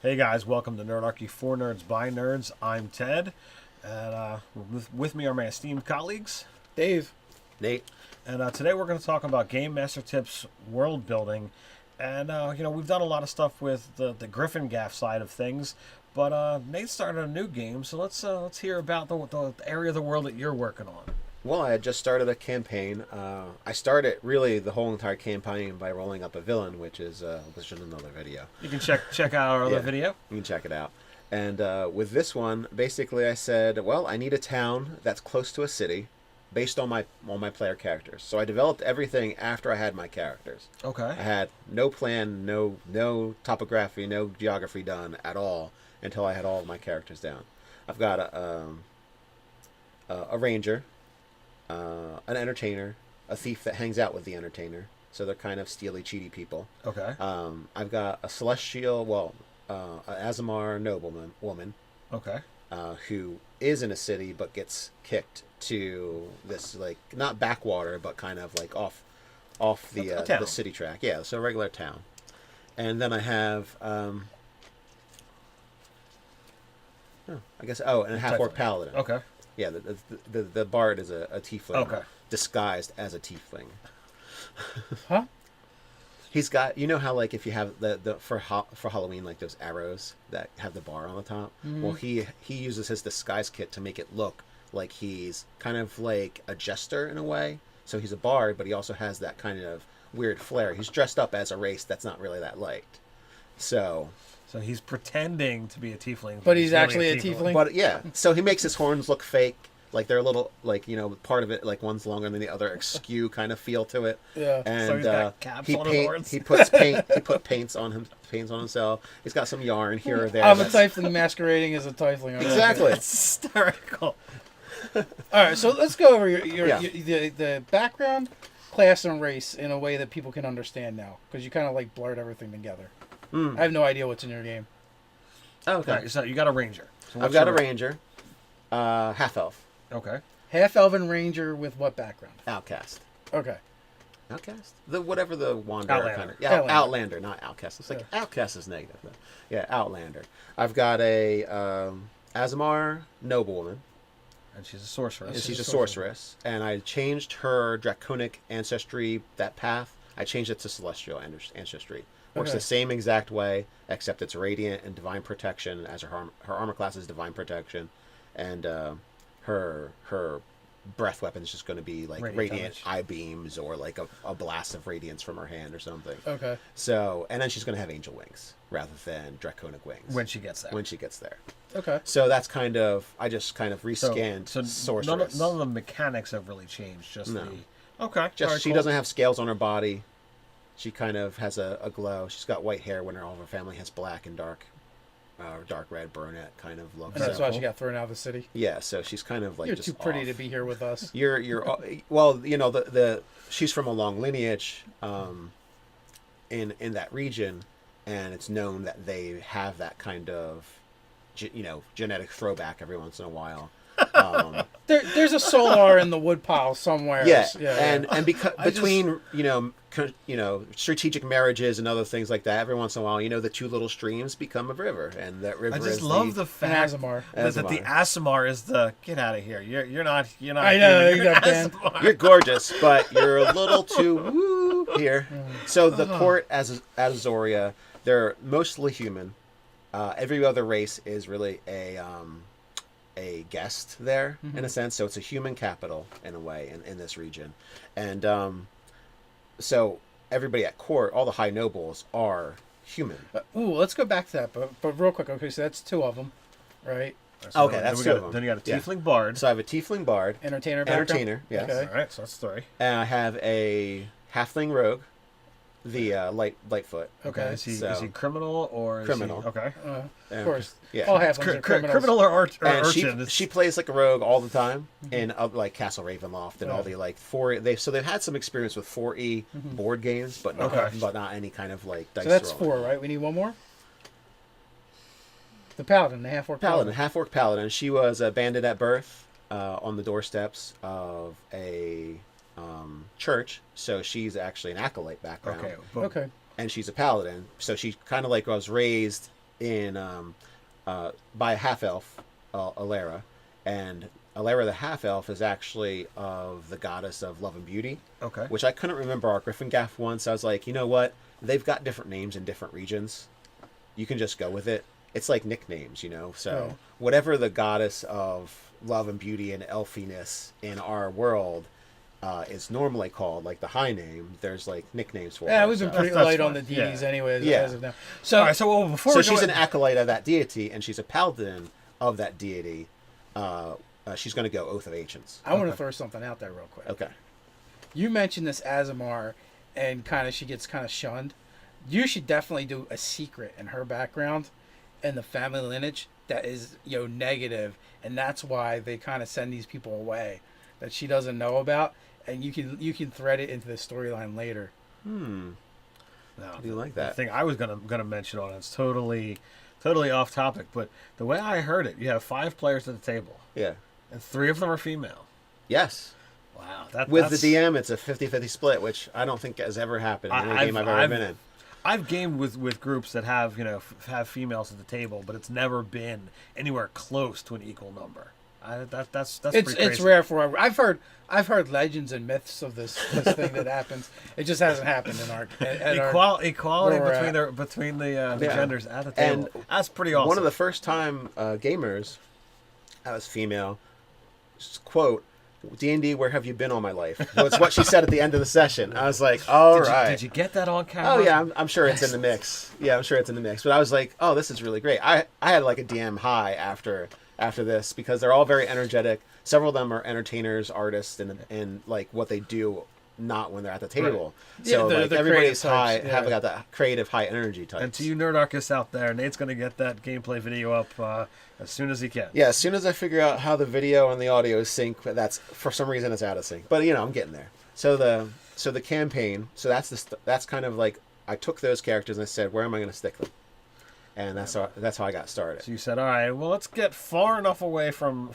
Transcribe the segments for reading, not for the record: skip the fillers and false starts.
Hey guys, welcome to Nerdarchy for Nerds by Nerds. I'm Ted, and with me are my esteemed colleagues, Dave. Nate. And today we're going to talk about Game Master Tips world building. And we've done a lot of stuff with the Griffin Gaff side of things, but Nate started a new game, so let's hear about the area of the world that you're working on. Well, I had just started a campaign. I started really the whole entire campaign by rolling up a villain, which is another video. You can check out our other video. You can check it out. And with this one, basically, I said, well, I need a town that's close to a city, based on my player characters. So I developed everything after I had my characters. Okay. I had no plan, no topography, no geography done at all until I had all of my characters down. I've got a ranger. An entertainer, a thief that hangs out with the entertainer, so they're kind of steely, cheaty people. Okay. I've got a celestial, an Azamar woman. Okay. Who is in a city but gets kicked to this not backwater but kind of off the city track. Yeah, so a regular town. And then I have and a half-orc paladin. Okay. Yeah, the bard is a tiefling disguised as a tiefling. Huh? He's got, you know how if you have for Halloween those arrows that have the bar on the top. Mm-hmm. Well, he uses his disguise kit to make it look like he's kind of like a jester in a way. So he's a bard, but he also has that kind of weird flair. He's dressed up as a race that's not really that liked. So he's pretending to be a tiefling, but he's actually a tiefling. But yeah, so he makes his horns look fake, like they're a little part of it, one's longer than the other, askew kind of feel to it. Yeah, and so he's got caps on his horns. He puts paint. He put paints on himself. He's got some yarn here or there. I'm a tiefling masquerading as a tiefling. Exactly. It's hysterical. All right, so let's go over the background, class, and race in a way that people can understand now, because you kind of blurred everything together. I have no idea what's in your game. Okay. So you got a ranger. So I've got a ranger, half elf. Okay. Half elven ranger with what background? Outcast. Okay. Outcast? Whatever the wanderer Outlander. kind of. Yeah, Outlander, not outcast. It's outcast is negative. Though. Yeah, Outlander. I've got a Azamar noblewoman. And she's a sorceress. And she's a sorceress. And I changed her draconic ancestry, that path. I changed it to celestial ancestry. Works the same exact way, except it's radiant and divine protection, as her armor class is divine protection, and her breath weapon is just going to be radiant eye beams or a blast of radiance from her hand or something. Okay. So, and then she's going to have angel wings rather than draconic wings when she gets there. Okay. So that's I just kind of rescanned sorceress. None of the mechanics have really changed. Just no. Okay. Just she doesn't have scales on her body. She kind of has a glow. She's got white hair when all of her family has black and dark red brunette kind of look. And that's why she got thrown out of the city. Yeah, so she's kind of You're just too pretty off. to be here with us. You're well, the she's from a long lineage in that region, and it's known that they have that kind of genetic throwback every once in a while. There's a solar in the woodpile somewhere. Yeah, and because between strategic marriages and other things like that, every once in a while, the two little streams become a river, and that river. I just love the fact that the Azamar is the get out of here. You're not. I know you got banned. You're gorgeous, but you're a little too woo here. So the court as Azoria, they're mostly human. Every other race is really a guest there, in a sense, so it's a human capital in a way in this region, and so everybody at court, all the high nobles are human. Let's go back to that, but real quick. Okay, so that's two of them, right? So that's two of them. Then you got a tiefling bard. So I have a tiefling bard, entertainer, yes. Okay. All right, so that's three. And I have a halfling rogue, the Lightfoot. Okay. Is he criminal or criminal? Okay. Of course. Yeah. All halflings are criminals. Criminal or and urchin. she plays like a rogue all the time in Castle Ravenloft and all the they've had some experience with 4E board games, but not any kind of dice. So that's rolling. 4, right? We need one more. The paladin, the half-orc paladin. She was a bandit at birth, on the doorsteps of a church. So she's actually an acolyte background. Okay. And she's a paladin. So she kind of was raised in by a half elf, Alara, and Alara the half elf is actually of the goddess of love and beauty. Okay. Which I couldn't remember our Griffin Gaff once. I was like, you know what? They've got different names in different regions. You can just go with it. It's like nicknames, you know. So whatever the goddess of love and beauty and elfiness in our world is normally called, like the high name, there's like nicknames for her. Yeah, we've been pretty That's light fine. on the deities Yeah. anyways Yeah. as of now. So, All right. So before So we go she's in- an acolyte of that deity, and she's a paladin of that deity. She's going to go Oath of Ancients. I want to throw something out there real quick. Okay. You mentioned this Azamar, and she gets kind of shunned. You should definitely do a secret in her background and the family lineage that is, negative, and that's why they kind of send these people away that she doesn't know about, and you can thread it into the storyline later. No, Do you like the that? thing I was gonna mention on it's totally off topic, but the way I heard it, you have 5 players at the table, Yeah. and 3 of them are female. Yes. Wow, With that's, the DM, it's a 50-50 split, which I don't think has ever happened in any game I've ever been in. I've gamed with groups that have have females at the table, but it's never been anywhere close to an equal number. That's pretty crazy. It's rare for. I've heard legends and myths of this thing that happens. It just hasn't happened in our Equality where we're between the Yeah. genders at the table. And That's pretty awesome. One of the first time gamers, that was female, quote, D&D, where have you been all my life? Was what she said at the end of the session. I was like, all right. Did you get that on camera? Oh yeah, I'm sure it's in the mix. Yeah, I'm sure it's in the mix. But I was like, oh, this is really great. I had like a DM high after this because they're all very energetic. Several of them are entertainers, artists, and like what they do, not when they're at the table. Right. So Yeah, like they're everybody's creative high, types, have yeah. got that creative, high energy type. And to you nerdarchists out there, Nate's going to get that gameplay video up as soon as he can. Yeah, as soon as I figure out how the video and the audio sync, that's for some reason it's out of sync. But I'm getting there. So the campaign, so that's kind of like I took those characters and I said, where am I going to stick them? And that's how I got started. So you said, all right, well, let's get far enough away from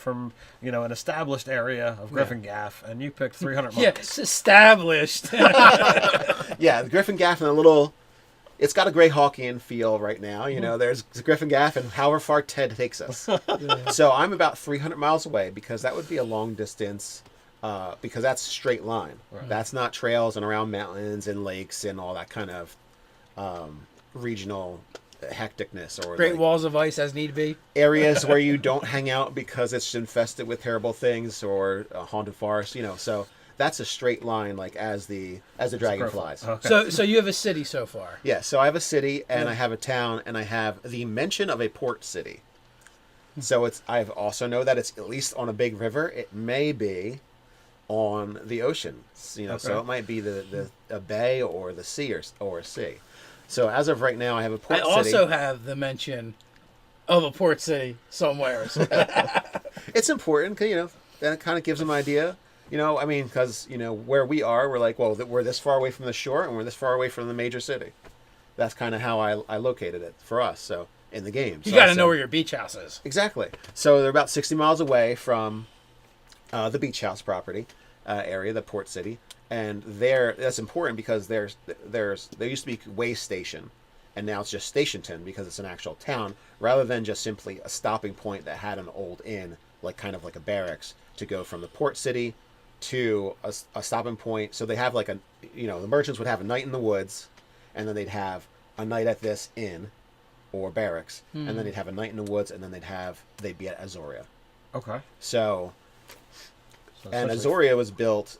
an established area of Griffin Gaff, and you picked 300 Yeah, monkeys. it's established. Yeah, the Griffin Gaff and a little. It's got a Greyhawkian feel right now. There's the Griffin Gaff and however far Ted takes us. So I'm about 300 miles away because that would be a long distance. Because that's a straight line. Right. That's not trails and around mountains and lakes and all that kind of regional hecticness or Great like walls of ice as need be. areas where you don't hang out because it's infested with terrible things or a haunted forest. So that's a straight line, like as the dragon flies. Okay. So you have a city so far. Yeah, so I have a city and I have a town and I have the mention of a port city. So I also know that it's at least on a big river. It may be on the ocean, so it might be a bay or the sea or a sea. So as of right now, I have a port I city. also have the mention of a port city somewhere. So It's important because that kind of gives them an idea. Because where we are, we're like, well, we're this far away from the shore and we're this far away from the major city. That's kind of how I located it for us. So in the game, you got to know where your beach house is. Exactly. So they're about 60 miles away from the beach house property area, the port city, and that's important because there used to be way station, and now it's just Stationton because it's an actual town rather than just simply a stopping point that had an old inn, like kind of like a barracks to go from the port city to a stopping point. So they have like the merchants would have a night in the woods, and then they'd have a night at this inn or barracks, and then they'd have a night in the woods, and then they'd be at Azoria. Okay. So and essentially- Azoria was built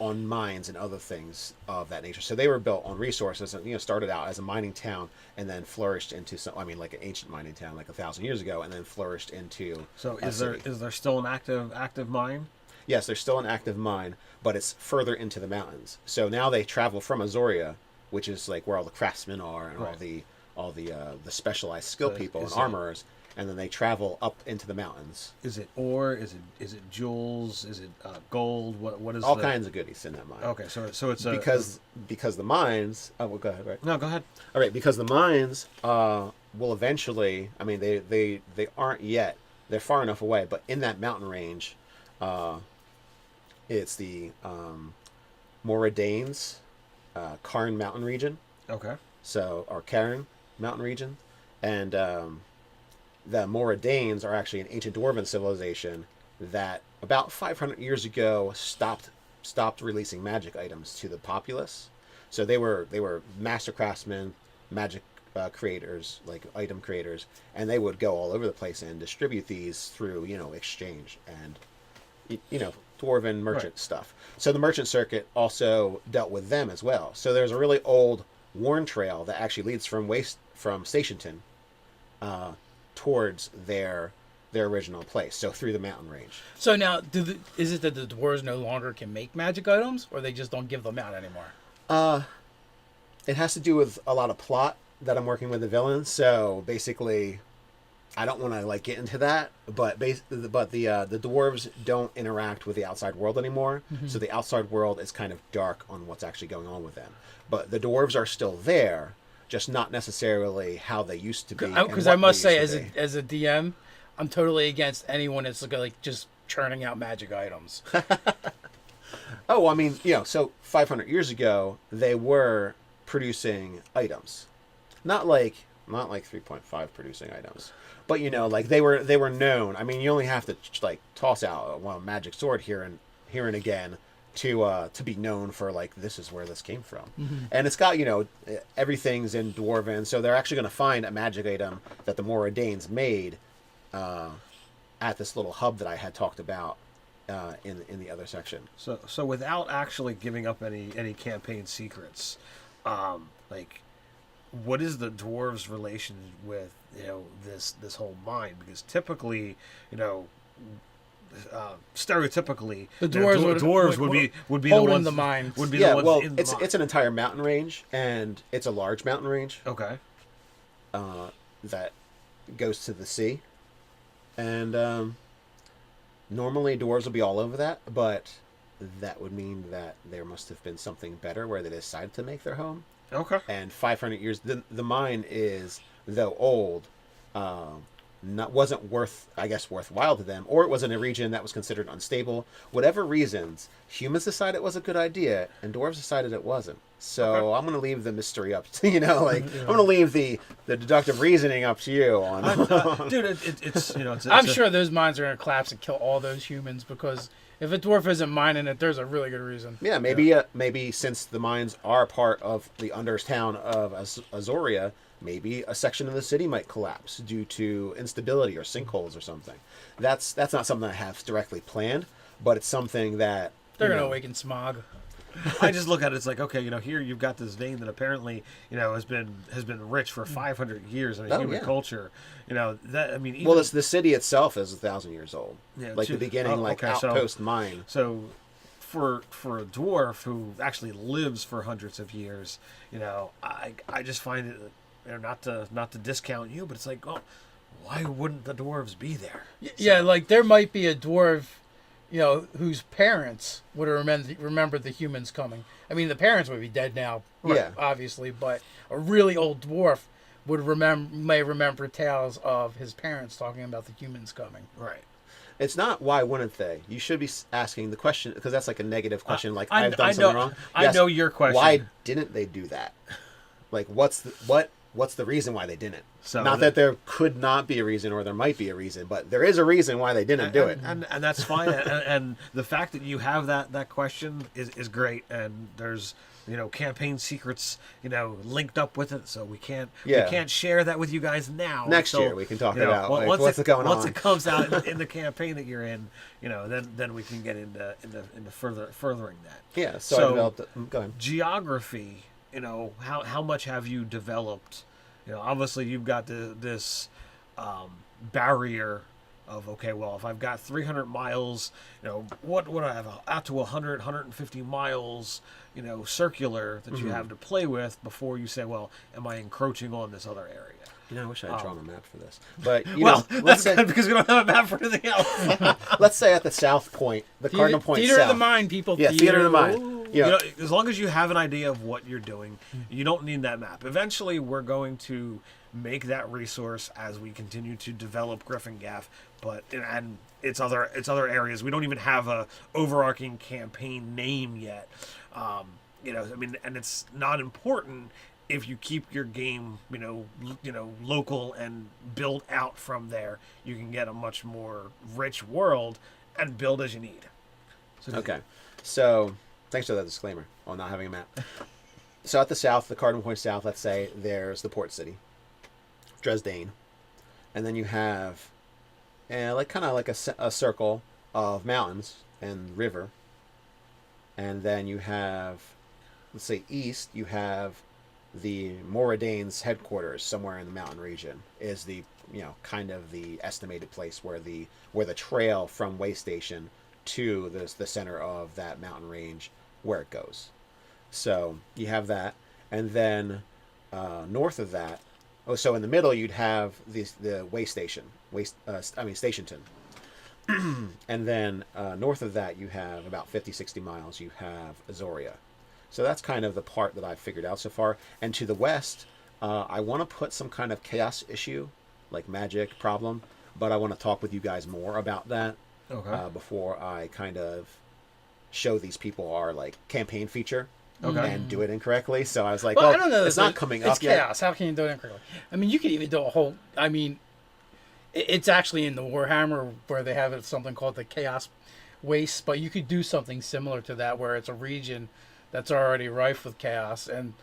on mines and other things of that nature. So they were built on resources, and started out as a mining town, and then flourished into like an ancient mining town, like 1,000 years ago, and then flourished into. So a is city. there still an active mine? Yes, there's still an active mine, but it's further into the mountains. So now they travel from Azoria, which is like where all the craftsmen are and Right. all the specialized skilled So people and is it- armorers, and then they travel up into the mountains. Is it ore? Is it jewels? Is it gold? What is All kinds of goodies in that mine. Okay, so it's because the mines. Oh, well, go ahead. Right. no, go ahead. All right, because the mines will eventually. I mean, they aren't yet. They're far enough away, but in that mountain range, it's the Moradanes, Cairn Mountain region. Okay. So, or Cairn mountain region, and the Moraddanes are actually an ancient dwarven civilization that about 500 years ago stopped releasing magic items to the populace. So they were master craftsmen, magic creators, like item creators, and they would go all over the place and distribute these through exchange and dwarven merchant stuff. So the merchant circuit also dealt with them as well. So there's a really old worn trail that actually leads from Stationton towards their original place, so through the mountain range. So now, is it that the dwarves no longer can make magic items, or they just don't give them out anymore? It has to do with a lot of plot that I'm working with the villains. So basically, I don't want to get into that, but the dwarves don't interact with the outside world anymore. Mm-hmm. So the outside world is kind of dark on what's actually going on with them. But the dwarves are still there, just not necessarily how they used to be. Because I must say, as a DM, I'm totally against anyone that's just churning out magic items. Oh, I mean, so 500 years ago, they were producing items, not like 3.5 producing items, but they were known. I mean, you only have to toss out one magic sword here and again to be known for this is where this came from. Mm-hmm. And it's got everything's in dwarven, so they're actually going to find a magic item that the Moraddanes made at this little hub that I had talked about in the other section. So without actually giving up any campaign secrets, what is the dwarves' relation with this whole mine? Because typically, stereotypically, the dwarves would be the ones the mines. Would be the ones well, in the mine. It's an entire mountain range, and it's a large mountain range. Okay. That goes to the sea, and normally dwarves will be all over that, but that would mean that there must have been something better where they decided to make their home. Okay. And 500 years, the mine is, though old, wasn't worthwhile to them, or it was in a region that was considered unstable. Whatever reasons, humans decided it was a good idea, and dwarves decided it wasn't. So okay. I'm going to leave the mystery up to, I'm going to leave the deductive reasoning up to you. Dude, it's I'm sure those mines are going to collapse and kill all those humans, because if a dwarf isn't mining it, there's a really good reason. Yeah, maybe since the mines are part of the undertown of Azoria, maybe a section of the city might collapse due to instability or sinkholes or something. That's not something I have directly planned, but it's something that they're going to awaken smog. I just look at it, it's like, here you've got this vein that apparently, has been rich for 500 years in human culture. the city itself is 1,000 years old. Yeah, the beginning, outpost mine. So for a dwarf who actually lives for hundreds of years, I just find it, not to discount you, but it's like, why wouldn't the dwarves be there? Yeah, there might be a dwarf, whose parents would have remembered the humans coming. I mean, the parents would be dead now, obviously, but a really old dwarf may remember tales of his parents talking about the humans coming. Right. It's not why wouldn't they. You should be asking the question, because that's a negative question. I've done something wrong. I know your question. Why didn't they do that? What's the reason why they didn't? So not that there could not be a reason, or there might be a reason, but there is a reason why they didn't do it. And that's fine. and the fact that you have that question is great. And there's campaign secrets linked up with it, so we can't share that with you guys now. Next year we can talk about what's going on. Once it comes out in the campaign that you're in, then we can get into furthering that. Yeah. So I developed. Go ahead. Geography. How much have you developed? Obviously you've got this barrier of, if I've got 300 miles, what would I have out to 100, 150 miles, circular that you have to play with before you say, am I encroaching on this other area? I wish I had drawn a map for this. But, let's say, because we don't have a map for anything else. Let's say at the south point, the cardinal point theater south. of the mind, people. Yeah, theater of the mind. As long as you have an idea of what you're doing, you don't need that map. Eventually, we're going to make that resource as we continue to develop Griffin Gaff, and its other areas. We don't even have a overarching campaign name yet. And it's not important if you keep your game, local and build out from there, you can get a much more rich world and build as you need. So Okay. So, thanks for that disclaimer on not having a map. So, at the south, the cardinal point south, let's say, there's the port city, Dresden. And then you have, kind of like a circle of mountains and river. And then you have, let's say, east, you have the Moridane's headquarters somewhere in the mountain region is the, kind of the estimated place where the trail from way station to the center of that mountain range where it goes. So you have that, and then north of that, so in the middle you'd have the way station, Stationton, and then north of that you have about 50-60 miles. You have Azoria. So that's kind of the part that I've figured out so far. And to the west, I want to put some kind of chaos issue, like magic problem, but I want to talk with you guys more about that. Okay. Before I kind of show these people our like campaign feature and do it incorrectly. So I was like, I don't know. It's not coming up It's chaos. How can you do it incorrectly? I mean, you can even do a whole. I mean, it's actually in the Warhammer where they have something called the Chaos Waste, but you could do something similar to that where it's a region that's already rife with chaos, and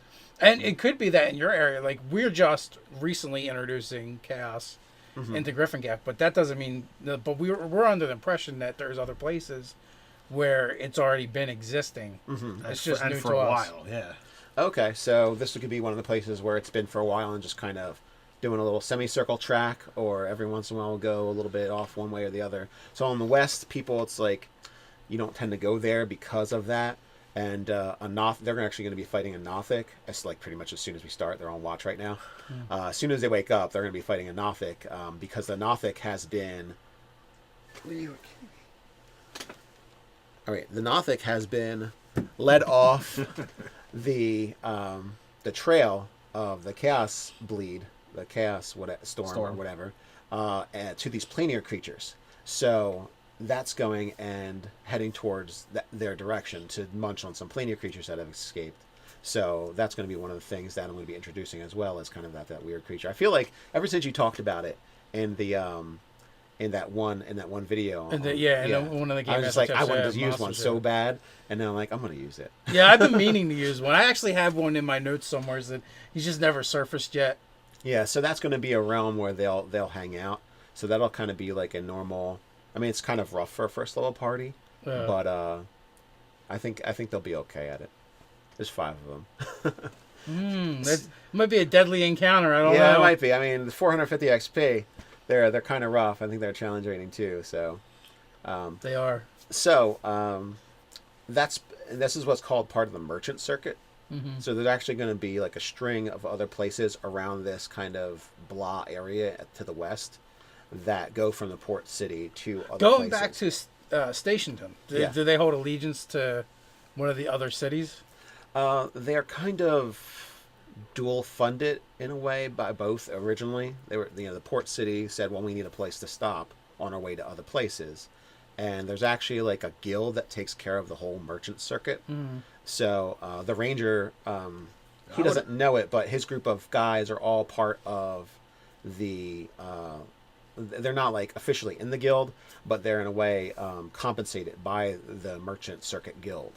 it could be that in your area, like we're just recently introducing chaos into Griffin-Gaff, but that doesn't mean. But we're under the impression that there's other places where it's already been existing. It's just new for to a us. while, yeah. Okay, so this could be one of the places where it's been for a while and just kind of doing a little semicircle track, or every once in a while we'll go a little bit off one way or the other. So on the west, people, it's like you don't tend to go there because of that. And they're actually going to be fighting a Nothic. It's like pretty much as soon as we start. They're on watch right now. As soon as they wake up, they're going to be fighting a Nothic because the Nothic has been. All right, the Nothic has been led off the trail of the Chaos Bleed, the Chaos Storm or whatever, to these planar creatures. So that's going and heading towards their direction to munch on some planar creatures that have escaped. So that's going to be one of the things that I'm going to be introducing as well as kind of that weird creature. I feel like ever since you talked about it in the in that one video, One of the games, I was just like, I wanted to use one so bad, and now I'm like, I'm going to use it. Yeah, I've been meaning to use one. I actually have one in my notes somewhere that he's just never surfaced yet. Yeah, so that's going to be a realm where they'll hang out. So that'll kind of be like a normal. I mean, it's kind of rough for a first level party, but I think they'll be okay at it. There's 5 of them. That might be a deadly encounter. I don't know. Yeah, it might be. I mean, the 450 XP, they're kind of rough. I think they're challenge rating too. So They are. So this is what's called part of the merchant circuit. So there's actually going to be like a string of other places around this kind of blah area to the west that go from the port city to other Going places. back to Stationton, Yeah. do they hold allegiance to one of the other cities? They're kind of dual funded in a way by both. Originally, they were the port city said, well, we need a place to stop on our way to other places, and there's actually like a guild that takes care of the whole merchant circuit. So the ranger, he doesn't know it, but his group of guys are all part of the. They're not like officially in the guild, but they're in a way compensated by the merchant circuit guild.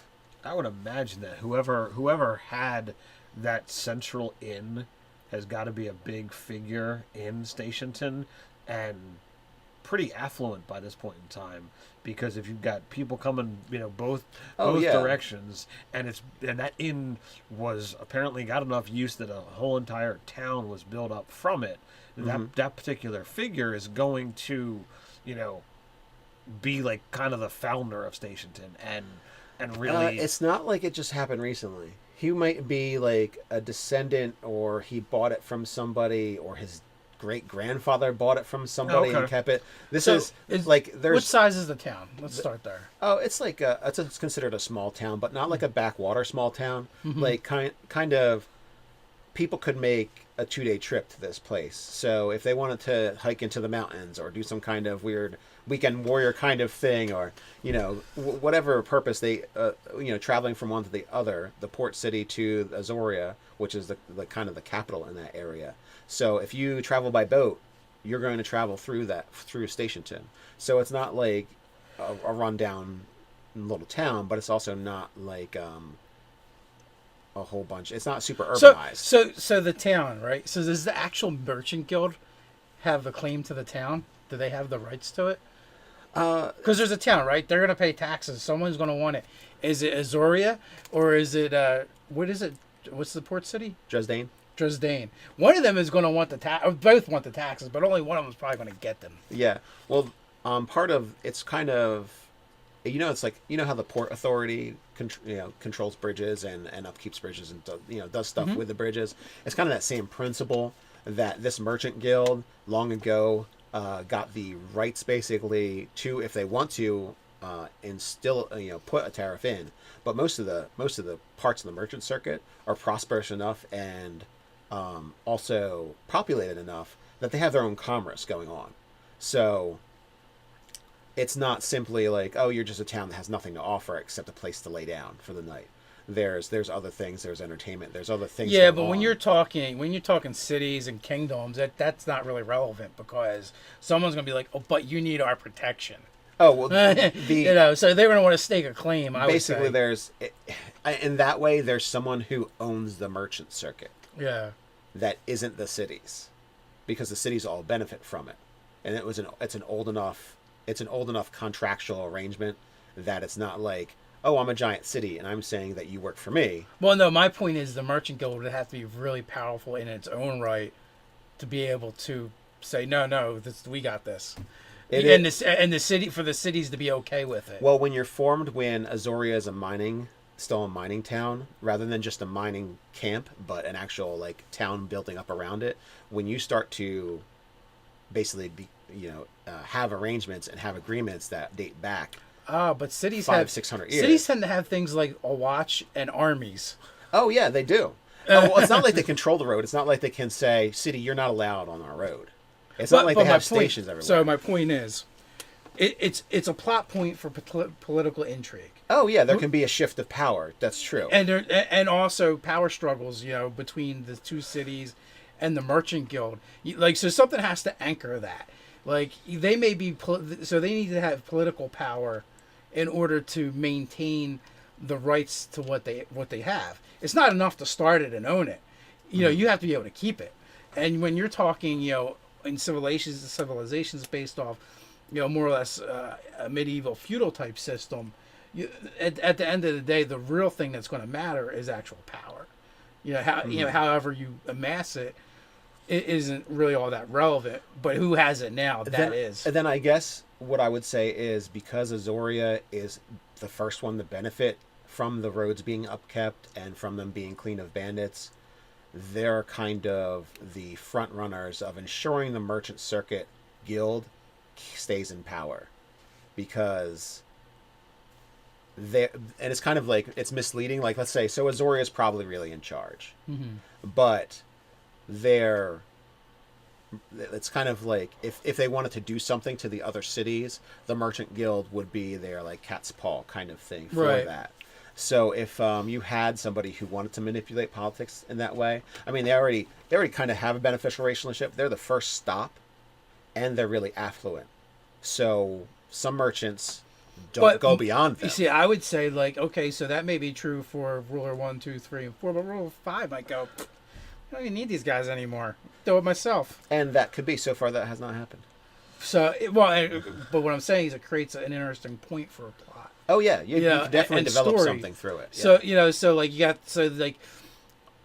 I would imagine that whoever had that central inn has got to be a big figure in Stationton and pretty affluent by this point in time, because if you've got people coming, both directions, and that inn was apparently got enough use that a whole entire town was built up from it. That particular figure is going to, be like kind of the founder of Stationton and really. It's not like it just happened recently. He might be like a descendant, or he bought it from somebody, or his great grandfather bought it from somebody and kept it. This is like there's. What size is the town? Let's start there. Oh, it's like it's considered a small town, but not like a backwater small town. Like kind of. people could make a 2-day trip to this place. So if they wanted to hike into the mountains or do some kind of weird weekend warrior kind of thing, or whatever purpose they traveling from one to the other, the port city to Azoria, which is the kind of the capital in that area. So if you travel by boat, you're going to travel through Stationton. So it's not like a rundown little town, but it's also not like a whole bunch. It's not super urbanized. So the town, right? So does the actual merchant guild have a claim to the town? Do they have the rights to it? Because there's a town, right? They're gonna pay taxes. Someone's gonna want it. Is it Azoria or is it what is it? What's the port city? Dresden. Dresden. One of them is gonna want the tax. Both want the taxes, but only one of them is probably gonna get them. Yeah. Well, part of it's kind of, it's like, how the port authority controls bridges and upkeeps bridges and does stuff with the bridges. It's kind of that same principle that this merchant guild long ago got the rights basically to, if they want to, and still put a tariff in. But most of the parts of the merchant circuit are prosperous enough and also populated enough that they have their own commerce going on. So it's not simply like, oh, you're just a town that has nothing to offer except a place to lay down for the night. There's other things. There's entertainment. There's other things. Yeah, but when you're talking cities and kingdoms, that's not really relevant, because someone's gonna be like, oh, but you need our protection. Oh well, so they're gonna want to stake a claim. Basically, in that way, there's someone who owns the merchant circuit. Yeah. That isn't the cities, because the cities all benefit from it, and it's an old enough contractual arrangement that it's not like, oh, I'm a giant city and I'm saying that you work for me. Well, no, my point is the merchant guild would have to be really powerful in its own right to be able to say, no, we got this. And the city, for the cities to be okay with it. Well, when you're formed, when Azoria is still a mining town, rather than just a mining camp, but an actual like town building up around it, when you start to basically have arrangements and have agreements that date back. But cities 600 years. Cities tend to have things like a watch and armies. Oh yeah, they do. Well, it's not like they control the road. It's not like they can say, "City, you're not allowed on our road." It's not like they have stations everywhere. So my point is, it's a plot point for political intrigue. Oh yeah, there can be a shift of power. That's true. And also power struggles, between the two cities and the merchant guild. So something has to anchor that. Like they may be, so they need to have political power in order to maintain the rights to what they have. It's not enough to start it and own it. You have to be able to keep it. And when you're talking, in civilizations based off, more or less a medieval feudal type system, at the end of the day, the real thing that's going to matter is actual power. However you amass it, it isn't really all that relevant. But who has it now? Is. And then I guess what I would say is, because Azoria is the first one to benefit from the roads being upkept and from them being clean of bandits, they're kind of the front runners of ensuring the merchant circuit guild stays in power, because and it's kind of like, it's misleading. Like, let's say, so Azoria is probably really in charge, but it's kind of like, if they wanted to do something to the other cities, the merchant guild would be their like cat's paw kind of thing for that. So if you had somebody who wanted to manipulate politics in that way, I mean, they already kind of have a beneficial relationship. They're the first stop, and they're really affluent. So some merchants don't go beyond them. You see, I would say, like, okay, so that may be true for ruler 1, 2, 3, and 4, but ruler 5 might go, I don't even need these guys anymore. Do it myself. And that could be. So far, that has not happened. So, but what I'm saying is it creates an interesting point for a plot. Oh yeah, you definitely develop something through it. Yeah. So like you got,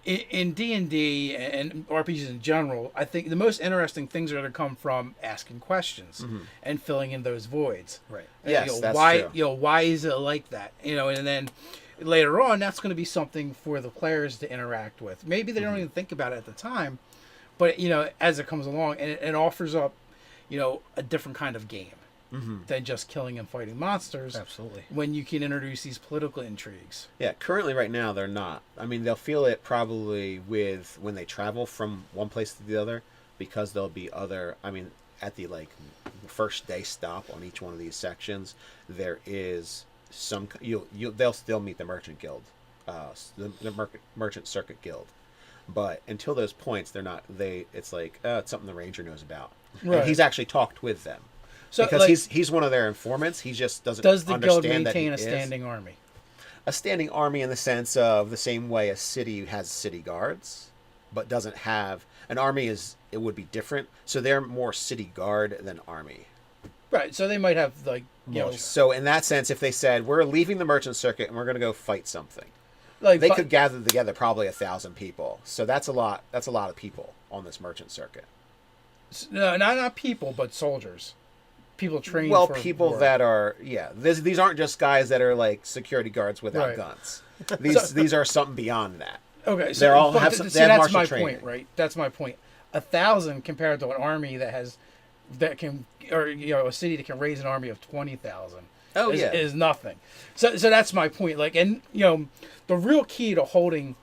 in D&D and RPGs in general, I think the most interesting things are going to come from asking questions and filling in those voids. Right. Yes, that's true. Why is it like that? And then later on, that's going to be something for the players to interact with. Maybe they don't even think about it at the time, but as it comes along, and it offers up, a different kind of game. than just killing and fighting monsters. Absolutely. When you can introduce these political intrigues. Yeah, currently right now they're not. I mean, they'll feel it probably with when they travel from one place to the other, because there'll be other. I mean, at the like first day stop on each one of these sections, there is some. They'll still meet the merchant guild, merchant circuit guild, but until those points, they're not. It's like it's something the ranger knows about. Right. And he's actually talked with them. So, because like, he's one of their informants. He just doesn't. Does the guild understand that maintain he a is. standing army? A standing army in the sense of the same way a city has city guards, but doesn't have an army. It would be different. So they're more city guard than army. Right. So they might have like So in that sense, if they said we're leaving the merchant circuit and we're going to go fight something, like they could gather together probably 1,000 people. So that's a lot. That's a lot of people on this merchant circuit. No, not people, but soldiers. People trained. Well, for people war. that are these aren't just guys that are like security guards without Right. guns. These are something beyond that. Okay, They're all have some. They have that's martial my training. point, right? That's my point. 1,000 compared to an army that can, or a city that can raise an army of 20,000. Oh, is, yeah. is nothing. So that's my point. Like, and the real key to holding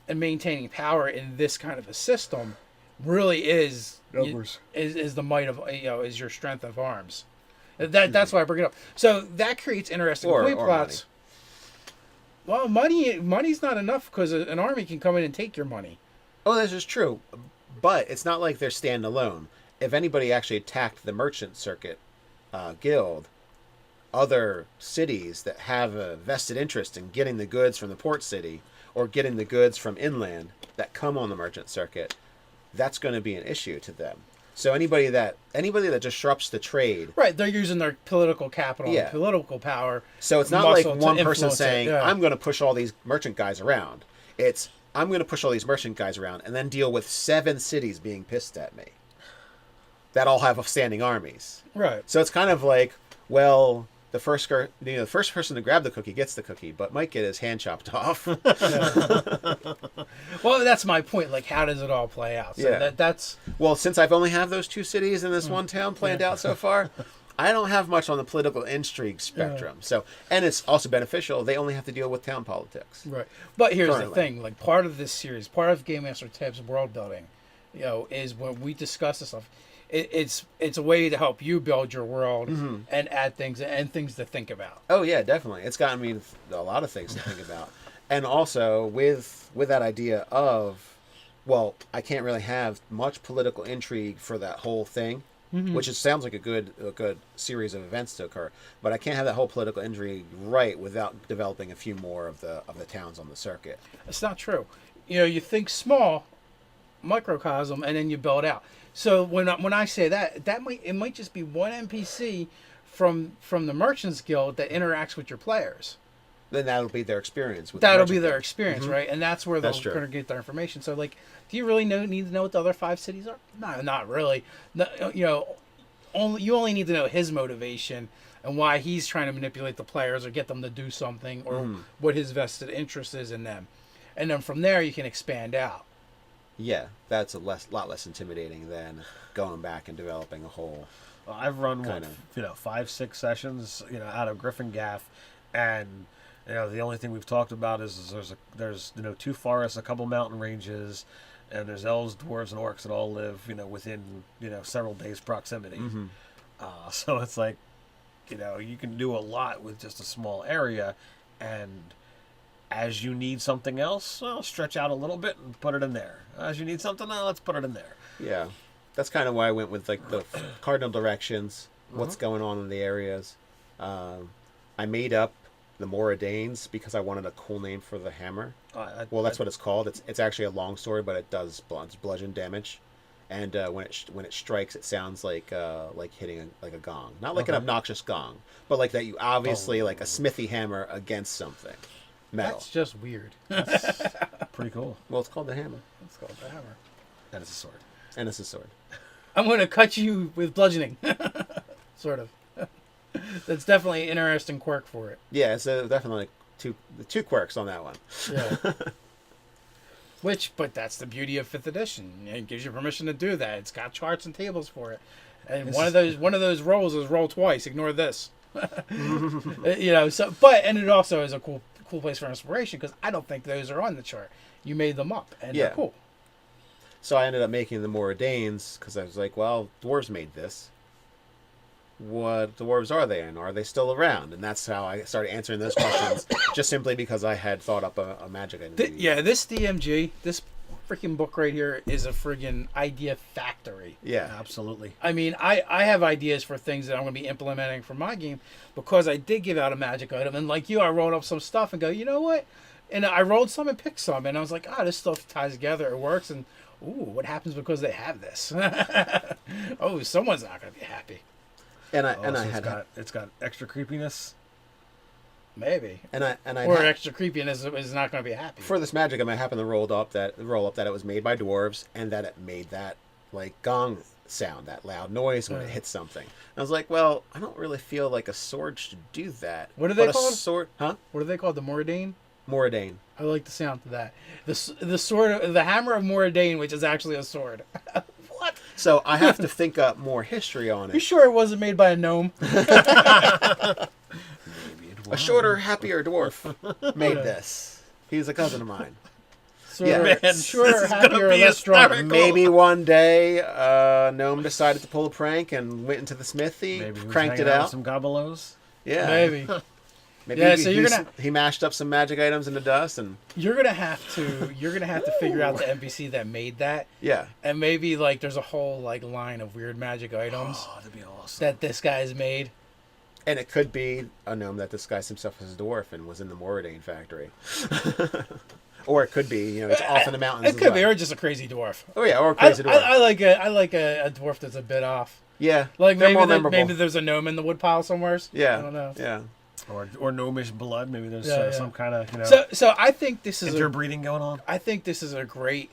and maintaining power in this kind of a system really is Numbers. is the might of is your strength of arms. That's why I bring it up. So that creates interesting point plots. Well, money's not enough because an army can come in and take your money. Oh, this is true, but it's not like they're standalone. If anybody actually attacked the merchant circuit guild, other cities that have a vested interest in getting the goods from the port city or getting the goods from inland that come on the merchant circuit, that's going to be an issue to them. So anybody that disrupts the trade, Right, they're using their political capital and political power. So it's not like muscle to one person influence it, saying, yeah. I'm going to push all these merchant guys around. It's, I'm going to push all these merchant guys around and then deal with 7 cities being pissed at me that all have standing armies. Right. So it's kind of like, well, the first person to grab the cookie gets the cookie, but might get his hand chopped off. Well, that's my point. Like, how does it all play out? So Yeah. that's Well, since I've only have those 2 cities in this one town planned out so far, I don't have much on the political intrigue spectrum. So, and it's also beneficial. They only have to deal with town politics. right. But here's Currently. the thing: like, part of this series, part of Game Master Tips world building, is when we discuss this stuff. It's a way to help you build your world and add things and things to think about. Oh yeah, definitely. It's gotten me a lot of things to think about, and also with that idea of, well, I can't really have much political intrigue for that whole thing, which sounds like a good series of events to occur, but I can't have that whole political intrigue right without developing a few more of the towns on the circuit. It's not true. You think small, microcosm, and then you build out. So when I say that might just be one NPC from the Merchants Guild that interacts with your players. Then that'll be their experience. With That'll the be their Merchant experience, right? And that's where they're That's true. going to get their information. So, like, do you really need to know what the other 5 cities are? No, not really. No, you only need to know his motivation and why he's trying to manipulate the players or get them to do something, or what his vested interest is in them. And then from there, you can expand out. Yeah, that's lot less intimidating than going back and developing a whole. I've run Kind 5-6 sessions, out of Griffin Gaff, and the only thing we've talked about is there's 2 forests, a couple mountain ranges, and there's elves, dwarves, and orcs that all live within several days proximity. So it's like you can do a lot with just a small area, and as you need something else, well, stretch out a little bit and put it in there. As you need something, let's put it in there. Yeah, that's kind of why I went with like the cardinal directions, what's going on in the areas. I made up the Moradanes because I wanted a cool name for the hammer. Well, that's what it's called. It's actually a long story, but it does bludgeon damage, and when it strikes, it sounds like hitting a gong, not like an obnoxious gong, but like that you obviously like a smithy hammer against something. Metal. That's just weird. Pretty cool. Well, it's called the hammer, It's called the hammer. And it's a sword. and it's a sword. I'm going to cut you with bludgeoning. Sort of. That's definitely an interesting quirk for it. Yeah, it's definitely two quirks on that one. Yeah. But that's the beauty of 5th edition. It gives you permission to do that. It's got charts and tables for it. And This one of those rolls is roll twice. Ignore this. And it also is a cool place for inspiration because I don't think those are on the chart. You made them up, and they're cool. So I ended up making the Mordanes because I was like, well, dwarves made this. What dwarves are they, and are they still around? And that's how I started answering those questions, just simply because I had thought up a magic item. This DMG, this freaking book right here is a friggin' idea factory. Yeah, absolutely. I mean, I have ideas for things that I'm going to be implementing for my game because I did give out a magic item, and like you, I rolled up some stuff and go, you know what? And I rolled some and picked some, and I was like, this stuff ties together, it works, and what happens because they have this? Someone's not going to be happy. It's got extra creepiness. Maybe. Extra creepiness is not going to be happy. For this magic, I happened to roll up that it was made by dwarves and that it made that like gong sound, that loud noise when it hits something. And I was like, well, I don't really feel like a sword should do that. What are they called? A sword, huh? What are they called? The Moradane? Moradane. I like the sound of that. The sword, the hammer of Moradane, which is actually a sword. What? So I have to think up more history on it. You sure it wasn't made by a gnome? A shorter, happier dwarf made this. He's a cousin of mine. Shorter, happier, less drunk. Maybe one day a gnome decided to pull a prank and went into the smithy, cranked it out. Some gobelos. Yeah, maybe. So he mashed up some magic items in the dust, and you're gonna have to figure out the NPC that made that. Yeah, and maybe like there's a whole like line of weird magic items. Oh, that'd be awesome. That this guy's made. And it could be a gnome that disguised himself as a dwarf and was in the Moradane factory. Or it could be, it's off in the mountains. It could be, or just a crazy dwarf. Oh yeah, or a crazy dwarf. I like a dwarf that's a bit off. Yeah, like maybe there's a gnome in the woodpile somewhere. Yeah, I don't know. Yeah, or gnomish blood. Maybe there's some kind of So I think this is interbreeding going on. I think this is a great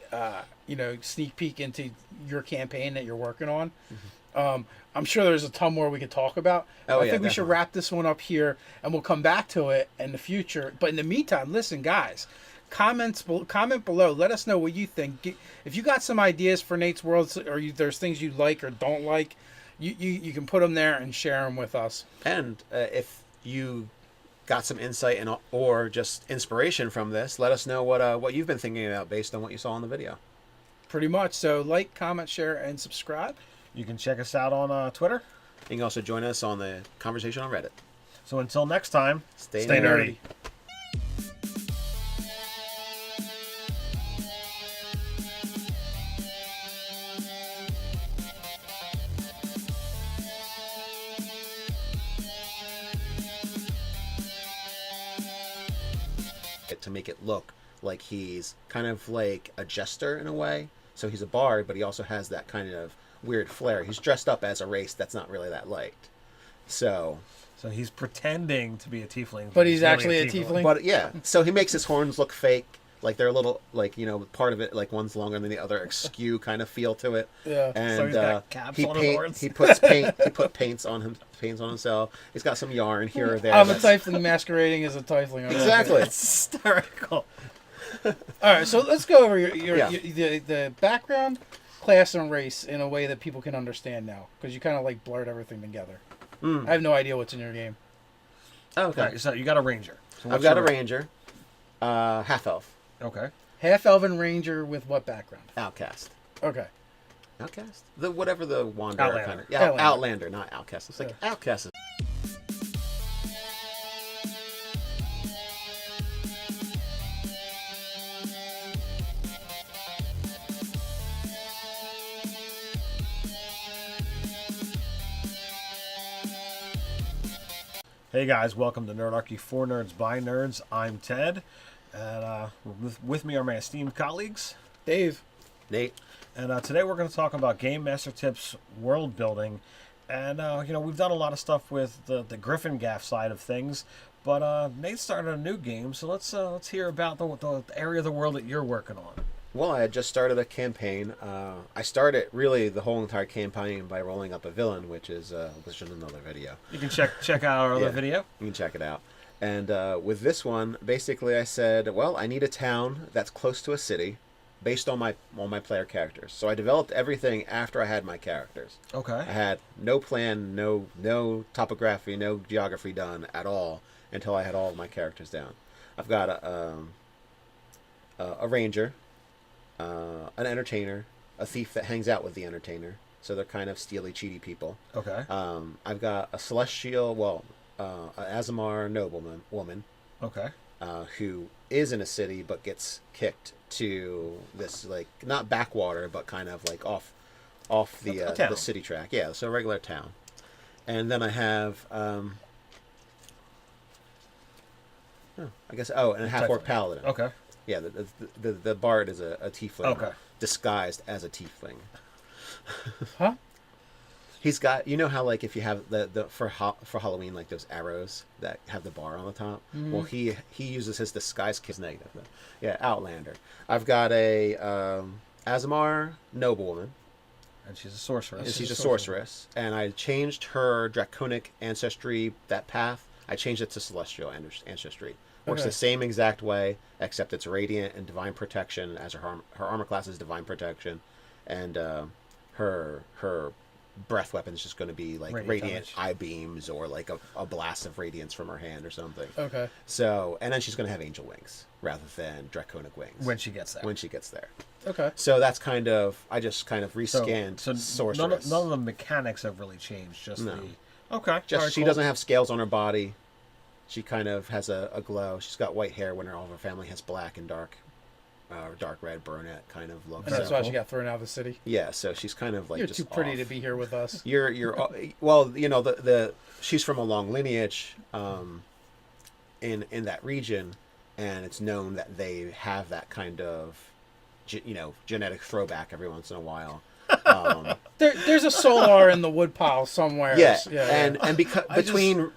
sneak peek into your campaign that you're working on. Mm-hmm. I'm sure there's a ton more we could talk about. I think we should wrap this one up here, and we'll come back to it in the future. But in the meantime, listen, guys, comment below. Let us know what you think. If you got some ideas for Nate's Worlds, or there's things you like or don't like, you can put them there and share them with us. And if you got some insight or just inspiration from this, let us know what you've been thinking about based on what you saw in the video. Pretty much. So like, comment, share, and subscribe. You can check us out on Twitter. You can also join us on the conversation on Reddit. So until next time, stay nerdy. To make it look like he's kind of like a jester in a way. So he's a bard, but he also has that kind of weird flair. He's dressed up as a race that's not really that liked. So he's pretending to be a tiefling, but he's actually a tiefling. But yeah, so he makes his horns look fake, like they're a little, like part of it, like one's longer than the other, askew kind of feel to it. Yeah, and so he's got caps on his horns. He puts paint. He put paints on himself. He's got some yarn here or there. I'm a tiefling masquerading as a tiefling. Exactly. It's hysterical. All right, so let's go over the background, class, and race in a way that people can understand now, because you kind of like blurred everything together. I have no idea what's in your game. Okay. Right, so you got a ranger. So I've got a ranger, half elf. Okay. Half elven ranger with what background? Outcast. Okay. Outcast? Whatever the wanderer Outlander. kind of. Yeah, Outlander, not outcast. It's like outcast. Hey guys, welcome to Nerdarchy for Nerds by Nerds. I'm Ted, and with me are my esteemed colleagues, Dave, Nate, and today we're going to talk about Game Master Tips world building. And we've done a lot of stuff with the Griffin Gaff side of things, but Nate started a new game, so let's hear about the area of the world that you're working on. Well, I had just started a campaign. I started really the whole entire campaign by rolling up a villain, which is another video. You can check out our other video. You can check it out. And with this one, basically I said, well, I need a town that's close to a city, based on my player characters. So I developed everything after I had my characters. Okay. I had no plan, no topography, no geography done at all until I had all of my characters down. I've got a ranger, an entertainer, a thief that hangs out with the entertainer. So they're kind of steely, cheaty people. Okay. I've got a celestial, an Azamar woman, Okay. who is in a city but gets kicked to this, like, not backwater but kind of like off the city track. Yeah, so a regular town. And then I have and a half-orc paladin. Okay. Yeah, the bard is a tiefling. Okay. Disguised as a tiefling. Huh? He's got, you know how, like, if you have for Halloween, like those arrows that have the bar on the top. Mm-hmm. Well, he uses his disguise kit negative. Yeah, Outlander. I've got a Azamar noblewoman. And she's a sorceress. And she's a sorceress. And I changed her draconic ancestry, that path. I changed it to celestial ancestry. Works the same exact way, except it's radiant and divine protection, as her armor class is divine protection, and her breath weapon is just going to be like radiant eye beams, or like a blast of radiance from her hand or something. Okay. So, and then she's going to have angel wings rather than draconic wings when she gets there. Okay. So that's kind of, I just kind of rescanned so sorceress. None of the mechanics have really changed. Just No. Okay. Just right, she cool. doesn't have scales on her body. She kind of has a glow. She's got white hair when all of her family has black and dark red brunette kind of look. And that's So- why she got thrown out of the city. Yeah, so she's kind of like You're just too pretty off. to be here with us. You're well, you know, the she's from a long lineage in that region, and it's known that they have that kind of genetic throwback every once in a while. There's a solar in the woodpile somewhere. Yeah, Yeah. and because between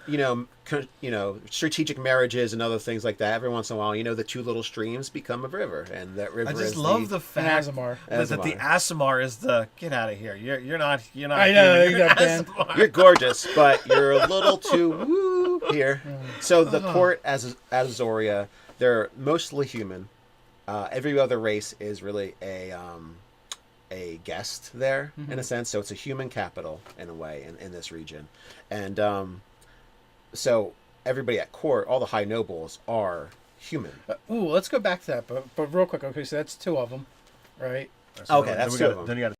strategic marriages and other things like that, every once in a while, the two little streams become a river, and that river. I just is love the An fact Azamar. that the Azamar is the get out of here. You're not. I know, human, you you're got banned. Azamar. You're gorgeous, but you're a little too woo here. So the court as Azoria, they're mostly human. Every other race is really a guest there in a sense. So it's a human capital in a way in this region, and so everybody at court, all the high nobles are human. Let's go back to that, but real quick. Okay, so that's two of them, right? Okay, that's two of them. Then you got